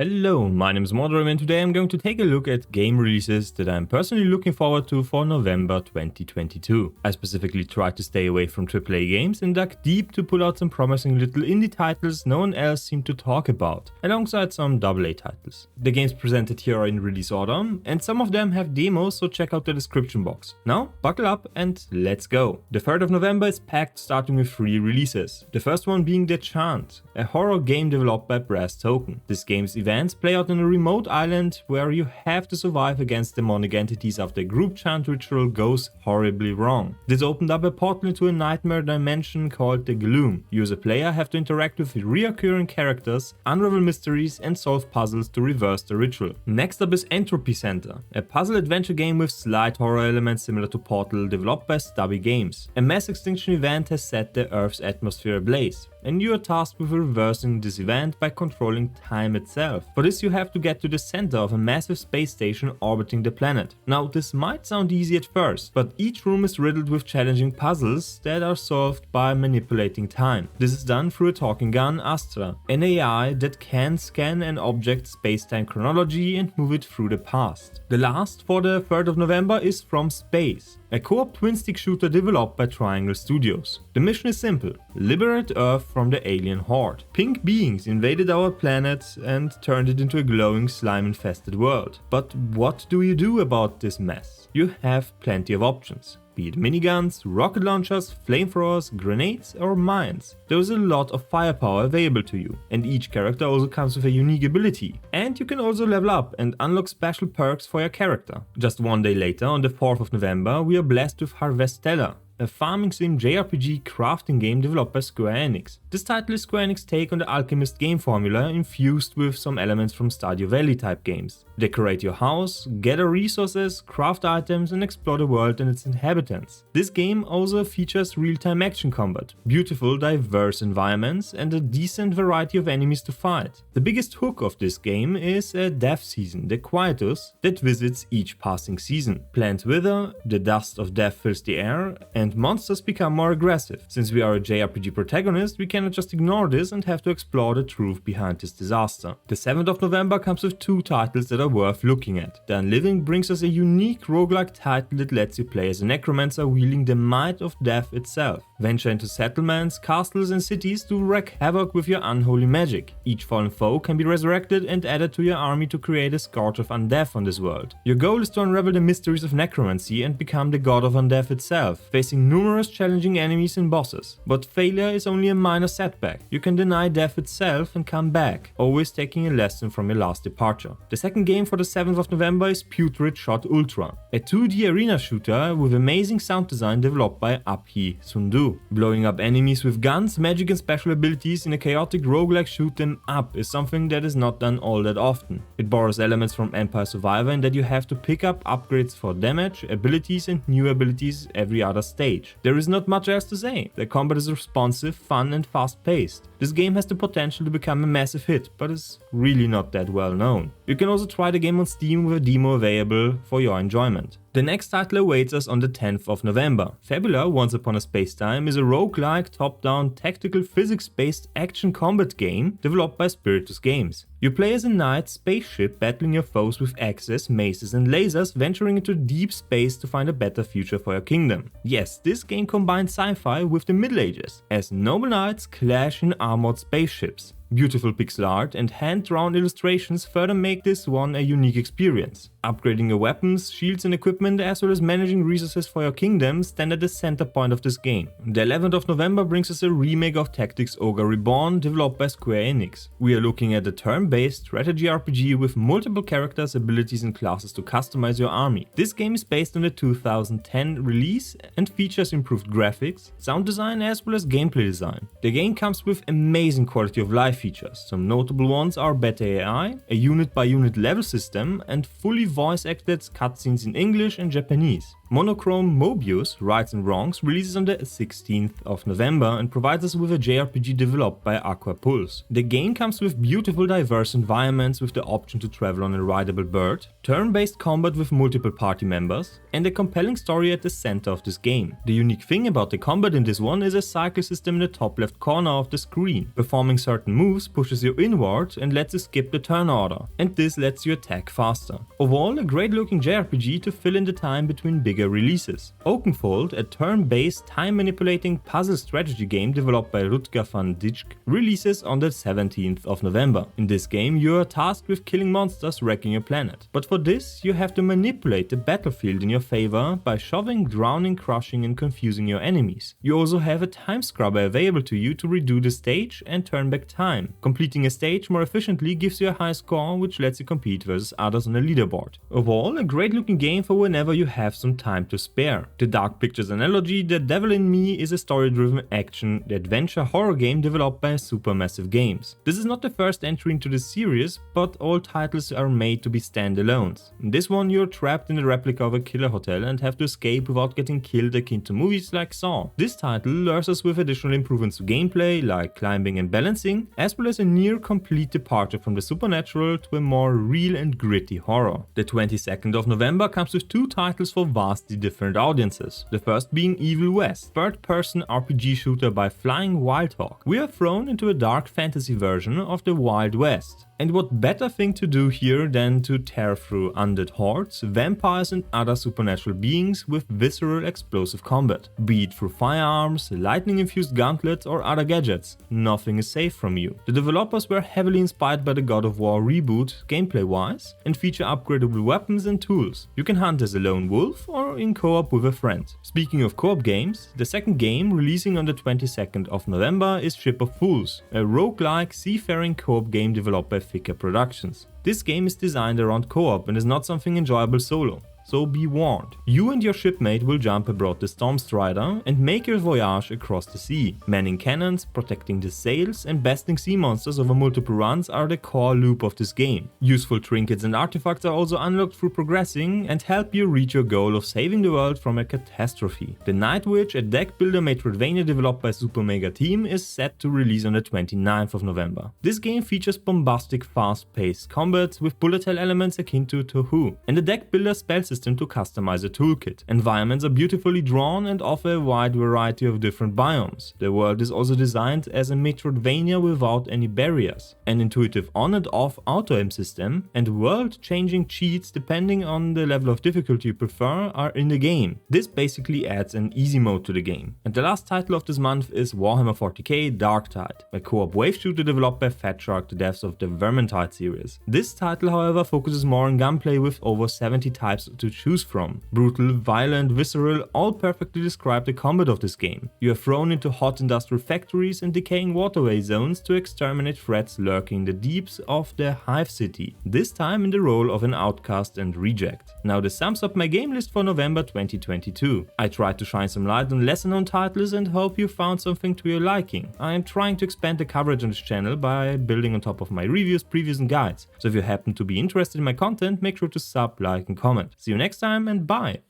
Hello, my name is Modern and today I'm going to take a look at game releases that I'm personally looking forward to for November 2022. I specifically tried to stay away from AAA games and dug deep to pull out some promising little indie titles no one else seemed to talk about, alongside some AA titles. The games presented here are in release order, and some of them have demos, so check out the description box. Now, buckle up and let's go. The 3rd of November is packed, starting with 3 releases. The first one being the Chant, a horror game developed by Brass Token. This game's events play out on a remote island where you have to survive against demonic entities after a group chant ritual goes horribly wrong. This opened up a portal into a nightmare dimension called the Gloom. You as a player have to interact with reoccurring characters, unravel mysteries and solve puzzles to reverse the ritual. Next up is Entropy Center, a puzzle adventure game with slight horror elements similar to Portal, developed by Stubby Games. A mass extinction event has set the Earth's atmosphere ablaze, and you are tasked with reversing this event by controlling time itself. For this you have to get to the center of a massive space station orbiting the planet. Now this might sound easy at first, but each room is riddled with challenging puzzles that are solved by manipulating time. This is done through a talking gun, Astra, an AI that can scan an object's space-time chronology and move it through the past. The last for the 3rd of November is From Space, a co-op twin-stick shooter developed by Triangle Studios. The mission is simple: liberate Earth from the alien horde. Pink beings invaded our planet and turned it into a glowing slime-infested world. But what do you do about this mess? You have plenty of options. Be it miniguns, rocket launchers, flamethrowers, grenades or mines. There is a lot of firepower available to you, and each character also comes with a unique ability. And you can also level up and unlock special perks for your character. Just one day later, on the 4th of November, we are blessed with Harvestella, a farming sim JRPG crafting game developed by Square Enix. This title is Square Enix's take on the Alchemist game formula, infused with some elements from Stardew Valley type games. Decorate your house, gather resources, craft items and explore the world and its inhabitants. This game also features real-time action combat, beautiful diverse environments and a decent variety of enemies to fight. The biggest hook of this game is a death season, the Quietus, that visits each passing season. Plants wither, the dust of death fills the air, and monsters become more aggressive. Since we are a JRPG protagonist, we cannot just ignore this and have to explore the truth behind this disaster. The 7th of November comes with 2 titles that are worth looking at. The Unliving brings us a unique roguelike title that lets you play as a necromancer wielding the might of death itself. Venture into settlements, castles and cities to wreak havoc with your unholy magic. Each fallen foe can be resurrected and added to your army to create a scourge of undeath on this world. Your goal is to unravel the mysteries of necromancy and become the god of undeath itself, facing numerous challenging enemies and bosses. But failure is only a minor setback. You can deny death itself and come back, always taking a lesson from your last departure. The second game for the 7th of November is Futuristic Ultra, a 2D arena shooter with amazing sound design developed by Abhi Sundu. Blowing up enemies with guns, magic and special abilities in a chaotic roguelike shoot them up is something that is not done all that often. It borrows elements from Empire Survivor in that you have to pick up upgrades for damage, abilities and new abilities every other stage. There is not much else to say. The combat is responsive, fun and fast paced. This game has the potential to become a massive hit, but is really not that well known. You can also try the game on Steam with a demo available for your enjoyment. The next title awaits us on the 10th of November. Fabula Once Upon a Spacetime is a roguelike, top-down, tactical, physics-based action combat game developed by Spiritus Games. You play as a knight spaceship battling your foes with axes, maces and lasers, venturing into deep space to find a better future for your kingdom. Yes, this game combines sci-fi with the Middle Ages, as noble knights clash in armored spaceships. Beautiful pixel art and hand-drawn illustrations further make this one a unique experience. Upgrading your weapons, shields and equipment as well as managing resources for your kingdom stand at the center point of this game. The 11th of November brings us a remake of Tactics Ogre Reborn developed by Square Enix. We are looking at a turn-based strategy RPG with multiple characters, abilities and classes to customize your army. This game is based on the 2010 release and features improved graphics, sound design as well as gameplay design. The game comes with amazing quality of life features. Some notable ones are better AI, a unit by unit level system and fully voice acted cutscenes in English and Japanese. Monochrome Mobius Rights and Wrongs releases on the 16th of November and provides us with a JRPG developed by Aquapulse. The game comes with beautiful diverse environments with the option to travel on a rideable bird, turn-based combat with multiple party members, and a compelling story at the center of this game. The unique thing about the combat in this one is a cycle system in the top left corner of the screen. Performing certain moves pushes you inward and lets you skip the turn order, and this lets you attack faster. Overall, a great looking JRPG to fill in the time between bigger releases. Oakenfold, a turn-based time-manipulating puzzle strategy game developed by Rutger van Dijck, releases on the 17th of November. In this game, you are tasked with killing monsters wrecking your planet. But for this, you have to manipulate the battlefield in your favor by shoving, drowning, crushing and confusing your enemies. You also have a time scrubber available to you to redo the stage and turn back time. Completing a stage more efficiently gives you a high score, which lets you compete versus others on the leaderboard. Overall, a great looking game for whenever you have some time to spare. The Dark Pictures analogy, The Devil in Me is a story-driven action adventure horror game developed by Supermassive Games. This is not the first entry into the series, but all titles are made to be standalones. In this one, you're trapped in a replica of a killer hotel and have to escape without getting killed, akin to movies like Saw. This title lures us with additional improvements to gameplay, like climbing and balancing, as well as a near complete departure from the supernatural to a more real and gritty horror. The 22nd of November comes with two titles for vastly different audiences. The first being Evil West, third-person RPG shooter by Flying Wildhawk. We are thrown into a dark fantasy version of the Wild West. And what better thing to do here than to tear through undead hordes, vampires and other supernatural beings with visceral explosive combat. Be it through firearms, lightning-infused gauntlets or other gadgets, nothing is safe from you. The developers were heavily inspired by the God of War reboot gameplay-wise and feature upgradable weapons and tools. You can hunt as a lone wolf or in co-op with a friend. Speaking of co-op games, the second game releasing on the 22nd of November is Ship of Fools, a roguelike seafaring co-op game developed by Fika Productions. This game is designed around co-op and is not something enjoyable solo. So be warned. You and your shipmate will jump aboard the Stormstrider and make your voyage across the sea. Manning cannons, protecting the sails and besting sea monsters over multiple runs are the core loop of this game. Useful trinkets and artifacts are also unlocked through progressing and help you reach your goal of saving the world from a catastrophe. The Night Witch, a deck builder Metroidvania developed by Super Mega Team, is set to release on the 29th of November. This game features bombastic, fast-paced combat with bullet hell elements akin to Touhou, and the deck builder spell system to customize a toolkit. Environments are beautifully drawn and offer a wide variety of different biomes. The world is also designed as a Metroidvania without any barriers. An intuitive on and off auto-aim system and world-changing cheats depending on the level of difficulty you prefer are in the game. This basically adds an easy mode to the game. And the last title of this month is Warhammer 40k Darktide, a co-op wave shooter developed by Fat Shark, the devs of the Vermintide series. This title, however, focuses more on gunplay with over 70 types to choose from. Brutal, violent, visceral, all perfectly describe the combat of this game. You are thrown into hot industrial factories and decaying waterway zones to exterminate threats lurking in the deeps of the Hive City, this time in the role of an outcast and reject. Now this sums up my game list for November 2022. I tried to shine some light on lesser known titles and hope you found something to your liking. I am trying to expand the coverage on this channel by building on top of my reviews, previews and guides. So if you happen to be interested in my content, make sure to sub, like and comment. See you next time and bye!